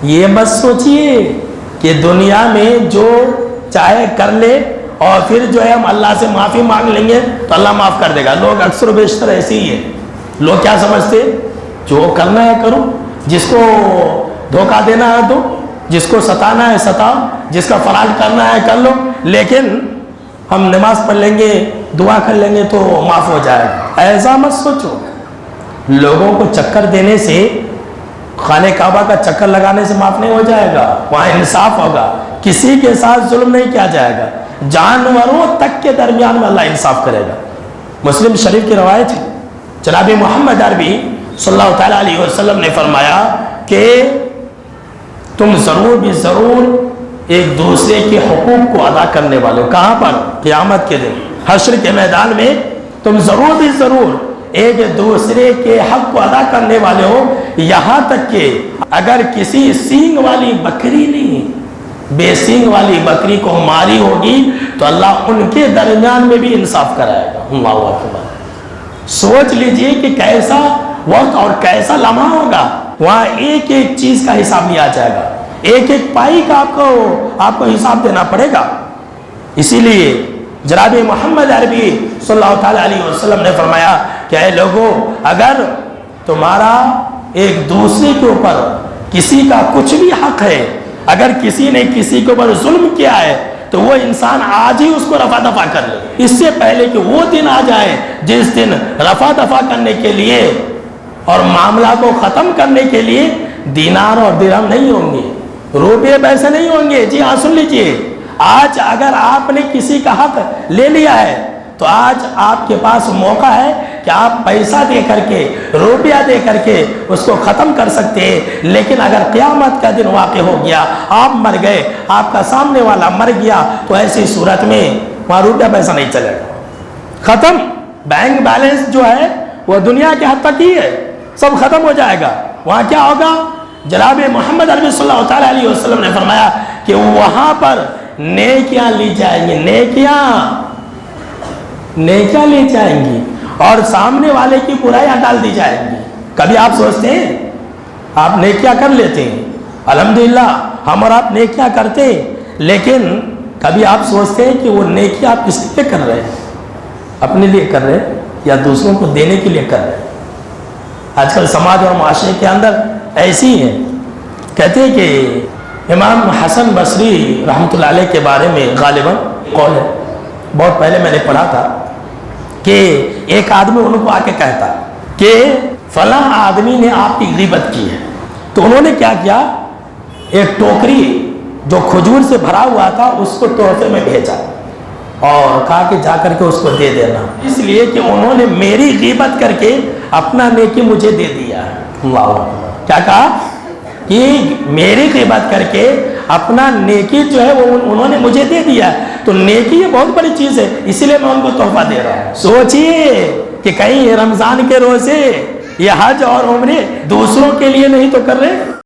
یہ مت سوچئے کہ دنیا میں جو چاہے کر لے اور پھر جو ہے ہم اللہ سے معافی مانگ لیں گے تو اللہ معاف کر دے گا. لوگ اکثر و بیشتر ایسے ہی ہیں. لوگ کیا سمجھتے؟ جو کرنا ہے کرو، جس کو دھوکہ دینا ہے دو، جس کو ستانا ہے ستاؤ، جس کا فراڈ کرنا ہے کر لو، لیکن ہم نماز پڑھ لیں گے دعا کر لیں گے تو معاف ہو جائے گا. ایسا مت سوچو. لوگوں کو چکر دینے سے، خانہ کعبہ کا چکر لگانے سے معاف نہیں ہو جائے گا. وہاں انصاف ہوگا. کسی کے ساتھ ظلم نہیں کیا جائے گا. جانوروں تک کے درمیان میں اللہ انصاف کرے گا. مسلم شریف کی روایت ہے، جناب محمد عربی صلی اللہ تعالیٰ علیہ وسلم نے فرمایا کہ تم ضرور بھی ضرور ایک دوسرے کے حقوق کو ادا کرنے والے ہو. کہاں پر؟ قیامت کے دن حشر کے میدان میں تم ضرور بھی ضرور ایک دوسرے کے حق کو ادا کرنے والے ہو. یہاں تک کہ اگر کسی سینگ والی بکری نہیں، بے سینگ والی بکری کو ماری ہوگی تو اللہ ان کے درمیان میں بھی انصاف کرائے گا. اللہ اکبر. سوچ لیجئے کہ کیسا وقت اور کیسا لمحہ ہوگا. وہاں ایک ایک چیز کا حساب لیا جائے گا. ایک ایک پائی کا آپ کو حساب دینا پڑے گا. اسی لیے جناب محمد عربی صلی اللہ تعالیٰ علیہ وسلم نے فرمایا کہ اے لوگو، اگر تمہارا ایک دوسرے کے اوپر کسی کا کچھ بھی حق ہے، اگر کسی نے کسی کے اوپر ظلم کیا ہے تو وہ انسان آج ہی اس کو رفع دفع کر لے، اس سے پہلے کہ وہ دن آ جائے جس دن رفع دفع کرنے کے لیے اور معاملہ کو ختم کرنے کے لیے دینار اور درہم نہیں ہوں گے، روپے پیسے نہیں ہوں گے. جی ہاں، سن لیجئے. آج اگر آپ نے کسی کا حق لے لیا ہے تو آج آپ کے پاس موقع ہے کہ آپ پیسہ دے کر کے، روپیہ دے کر کے اس کو ختم کر سکتے ہیں. لیکن اگر قیامت کا دن واقع ہو گیا، آپ مر گئے، آپ کا سامنے والا مر گیا، تو ایسی صورت میں وہاں روپیہ پیسہ نہیں چلے گا. ختم. بینک بیلنس جو ہے وہ دنیا کے حد تک ہی ہے، سب ختم ہو جائے گا. وہاں کیا ہوگا؟ جناب محمد عربی صلی اللہ تعالیٰ علیہ وسلم نے فرمایا کہ وہاں پر نیکیاں لی جائیں گی. نیکیاں لی جائیں گی اور سامنے والے کی برائیاں ڈال دی جائیں گی. کبھی آپ سوچتے ہیں؟ آپ نیکیاں کر لیتے ہیں، الحمدللہ ہم اور آپ نیکیاں کرتے ہیں، لیکن کبھی آپ سوچتے ہیں کہ وہ نیکیاں آپ کس لیے کر رہے ہیں؟ اپنے لیے کر رہے ہیں یا دوسروں کو دینے کے لیے کر رہے ہیں؟ آج کل سماج اور معاشرے کے اندر ایسی ہے. کہتے ہیں کہ امام حسن بصری رحمۃ اللہ علیہ کے بارے میں غالباً قول ہے، بہت پہلے میں نے پڑھا تھا کہ ایک آدمی ان کو آ کے کہتا کہ فلاں آدمی نے آپ کی غیبت کی ہے. تو انہوں نے کیا کیا؟ ایک ٹوکری جو کھجور سے بھرا ہوا تھا اس کو تحفے میں بھیجا اور کہا کہ جا کر کے اس کو دے دینا، اس لیے کہ انہوں نے میری غیبت کر کے اپنا نیکی مجھے دے دیا. اللہ کیا کہا کہ میری غیبت کر کے اپنا نیکی جو ہے وہ انہوں نے مجھے دے دیا. تو نیکی یہ بہت بڑی چیز ہے، اسی لیے میں ان کو تحفہ دے رہا ہوں. سوچئے کہ کہیں رمضان کے روزے، یہ حج اور عمرے دوسروں کے لیے نہیں تو کر رہے.